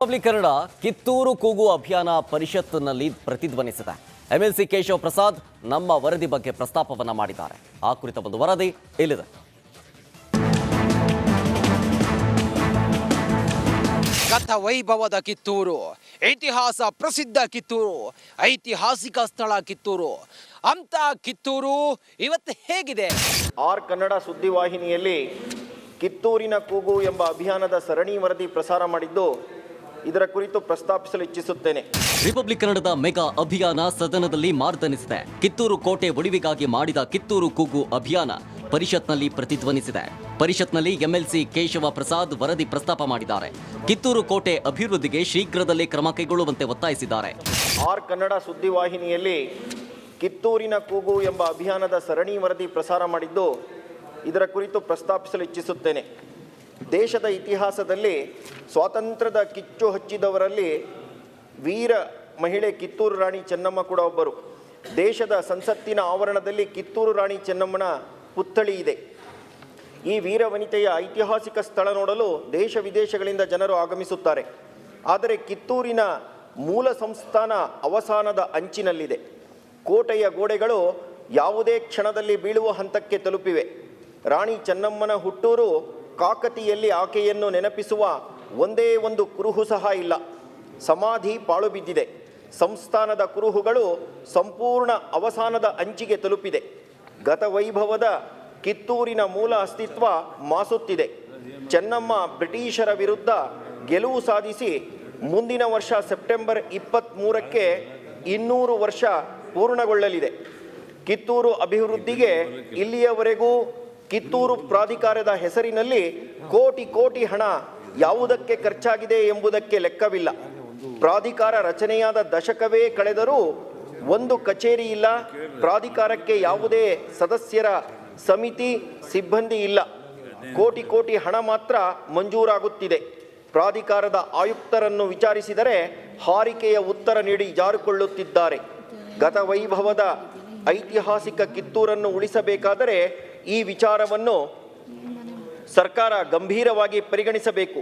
Republic Kannada Kittur ಕೂಗು ಅಭಿಯಾನ ಪರಿಷತ್ನಲ್ಲಿ ಪ್ರತಿಧ್ವನಿಸಿದೆ. ಎಂಎಲ್ಸಿ ಕೇಶವ ಪ್ರಸಾದ್ ನಮ್ಮ ವರದಿ ಬಗ್ಗೆ ಪ್ರಸ್ತಾಪವನ್ನ ಮಾಡಿದ್ದಾರೆ. ಆ ಕುರಿತ ಒಂದು ವರದಿ ಇಲ್ಲಿದೆ. ಗತ ವೈಭವದ ಕಿತ್ತೂರು, ಇತಿಹಾಸ ಪ್ರಸಿದ್ಧ ಕಿತ್ತೂರು, ಐತಿಹಾಸಿಕ ಸ್ಥಳ ಕಿತ್ತೂರು. ಅಂತ ಕಿತ್ತೂರು ಇವತ್ತು ಹೇಗಿದೆ? ಆರ್ ಕನ್ನಡ ಸುದ್ದಿವಾಹಿನಿಯಲ್ಲಿ ಕಿತ್ತೂರಿನ ಕೂಗು ಎಂಬ ಅಭಿಯಾನದ ಸರಣಿ ವರದಿ ಪ್ರಸಾರ ಮಾಡಿದ್ದು, ಇದರ ಕುರಿತು ಪ್ರಸ್ತಾಪಿಸಲು ಇಚ್ಛಿಸುತ್ತೇನೆ. ರಿಪಬ್ಲಿಕ್ ಕನ್ನಡದ ಮೆಗಾ ಅಭಿಯಾನ ಸದನದಲ್ಲಿ ಮಾರ್ದನಿಸಿದೆ. ಕಿತ್ತೂರು ಕೋಟೆ ಉಳಿವಿಗಾಗಿ ಮಾಡಿದ ಕಿತ್ತೂರು ಕೂಗು ಅಭಿಯಾನ ಪರಿಷತ್ನಲ್ಲಿ ಪ್ರತಿಧ್ವನಿಸಿದೆ. ಪರಿಷತ್ನಲ್ಲಿ ಎಂಎಲ್ಸಿ ಕೇಶವ ಪ್ರಸಾದ್ ವರದಿ ಪ್ರಸ್ತಾಪ ಮಾಡಿದ್ದಾರೆ. ಕಿತ್ತೂರು ಕೋಟೆ ಅಭಿವೃದ್ಧಿಗೆ ಶೀಘ್ರದಲ್ಲೇ ಕ್ರಮ ಕೈಗೊಳ್ಳುವಂತೆ ಒತ್ತಾಯಿಸಿದ್ದಾರೆ. ಆರ್ ಕನ್ನಡ ಸುದ್ದಿವಾಹಿನಿಯಲ್ಲಿ ಕಿತ್ತೂರಿನ ಕೂಗು ಎಂಬ ಅಭಿಯಾನದ ಸರಣಿ ವರದಿ ಪ್ರಸಾರ ಮಾಡಿದ್ದು, ಇದರ ಕುರಿತು ಪ್ರಸ್ತಾಪಿಸಲು ಇಚ್ಛಿಸುತ್ತೇನೆ. ದೇಶದ ಇತಿಹಾಸದಲ್ಲಿ ಸ್ವಾತಂತ್ರ್ಯದ ಕಿಚ್ಚು ಹಚ್ಚಿದವರಲ್ಲಿ ವೀರ ಮಹಿಳೆ ಕಿತ್ತೂರು ರಾಣಿ ಚೆನ್ನಮ್ಮ ಕೂಡ ಒಬ್ಬರು. ದೇಶದ ಸಂಸತ್ತಿನ ಆವರಣದಲ್ಲಿ ಕಿತ್ತೂರು ರಾಣಿ ಚೆನ್ನಮ್ಮನ ಪುತ್ಥಳಿ ಇದೆ. ಈ ವೀರ ವನಿತೆಯ ಐತಿಹಾಸಿಕ ಸ್ಥಳ ನೋಡಲು ದೇಶ ವಿದೇಶಗಳಿಂದ ಜನರು ಆಗಮಿಸುತ್ತಾರೆ. ಆದರೆ ಕಿತ್ತೂರಿನ ಮೂಲ ಸಂಸ್ಥಾನ ಅವಸಾನದ ಅಂಚಿನಲ್ಲಿದೆ. ಕೋಟೆಯ ಗೋಡೆಗಳು ಯಾವುದೇ ಕ್ಷಣದಲ್ಲಿ ಬೀಳುವ ಹಂತಕ್ಕೆ ತಲುಪಿವೆ. ರಾಣಿ ಚೆನ್ನಮ್ಮನ ಹುಟ್ಟೂರು ಕಾಕತಿಯಲ್ಲಿ ಆಕೆಯನ್ನು ನೆನಪಿಸುವ ಒಂದೇ ಒಂದು ಕುರುಹು ಸಹ ಇಲ್ಲ. ಸಮಾಧಿ ಪಾಳು ಬಿದ್ದಿದೆ. ಸಂಸ್ಥಾನದ ಕುರುಹುಗಳು ಸಂಪೂರ್ಣ ಅವಸಾನದ ಅಂಚಿಗೆ ತಲುಪಿದೆ. ಗತವೈಭವದ ಕಿತ್ತೂರಿನ ಮೂಲ ಅಸ್ತಿತ್ವ ಮಾಸುತ್ತಿದೆ. ಚೆನ್ನಮ್ಮ ಬ್ರಿಟಿಷರ ವಿರುದ್ಧ ಗೆಲುವು ಸಾಧಿಸಿ ಮುಂದಿನ ವರ್ಷ ಸೆಪ್ಟೆಂಬರ್ 23ಕ್ಕೆ 200 ವರ್ಷ ಪೂರ್ಣಗೊಳ್ಳಲಿದೆ. ಕಿತ್ತೂರು ಅಭಿವೃದ್ಧಿಗೆ ಇಲ್ಲಿಯವರೆಗೂ ಕಿತ್ತೂರು ಪ್ರಾಧಿಕಾರದ ಹೆಸರಿನಲ್ಲಿ ಕೋಟಿ ಕೋಟಿ ಹಣ ಯಾವುದಕ್ಕೆ ಖರ್ಚಾಗಿದೆ ಎಂಬುದಕ್ಕೆ ಲೆಕ್ಕವಿಲ್ಲ. ಪ್ರಾಧಿಕಾರ ರಚನೆಯಾದ ದಶಕವೇ ಕಳೆದರೂ ಒಂದು ಕಚೇರಿ ಇಲ್ಲ. ಪ್ರಾಧಿಕಾರಕ್ಕೆ ಯಾವುದೇ ಸದಸ್ಯರ ಸಮಿತಿ ಸಿಬ್ಬಂದಿ ಇಲ್ಲ. ಕೋಟಿ ಕೋಟಿ ಹಣ ಮಾತ್ರ ಮಂಜೂರಾಗುತ್ತಿದೆ. ಪ್ರಾಧಿಕಾರದ ಆಯುಕ್ತರನ್ನು ವಿಚಾರಿಸಿದರೆ ಹಾರಿಕೆಯ ಉತ್ತರ ನೀಡಿ ಜಾರಿಕೊಳ್ಳುತ್ತಿದ್ದಾರೆ. ಗತವೈಭವದ ಐತಿಹಾಸಿಕ ಕಿತ್ತೂರನ್ನು ಉಳಿಸಬೇಕಾದರೆ ಈ ವಿಚಾರವನ್ನು ಸರ್ಕಾರ ಗಂಭೀರವಾಗಿ ಪರಿಗಣಿಸಬೇಕು.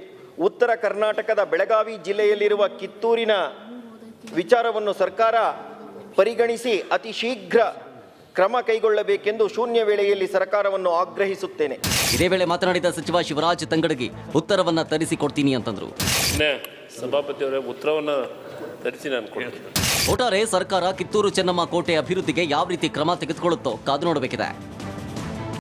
ಉತ್ತರ ಕರ್ನಾಟಕದ ಬೆಳಗಾವಿ ಜಿಲ್ಲೆಯಲ್ಲಿರುವ ಕಿತ್ತೂರಿನ ವಿಚಾರವನ್ನು ಸರ್ಕಾರ ಪರಿಗಣಿಸಿ ಅತಿ ಶೀಘ್ರ ಕ್ರಮ ಕೈಗೊಳ್ಳಬೇಕೆಂದು ಶೂನ್ಯ ವೇಳೆಯಲ್ಲಿ ಸರ್ಕಾರವನ್ನು ಆಗ್ರಹಿಸುತ್ತೇನೆ. ಇದೇ ವೇಳೆ ಮಾತನಾಡಿದ ಸಚಿವ ಶಿವರಾಜ್ ತಂಗಡಗಿ ಉತ್ತರವನ್ನ ತರಿಸಿಕೊಡ್ತೀನಿ ಅಂತಂದ್ರು. ಸಭಾಪತಿಯವರೇ ಉತ್ತರವನ್ನ ತರಿಸಿ ನಾನು ಕೊಡ್ತೀನಿ. ಒಟ್ಟಾರೆ ಸರ್ಕಾರ ಕಿತ್ತೂರು ಚೆನ್ನಮ್ಮ ಕೋಟೆ ಅಭಿವೃದ್ಧಿಗೆ ಯಾವ ರೀತಿ ಕ್ರಮ ತೆಗೆದುಕೊಳ್ಳುತ್ತೋ ಕಾದು ನೋಡಬೇಕಿದೆ.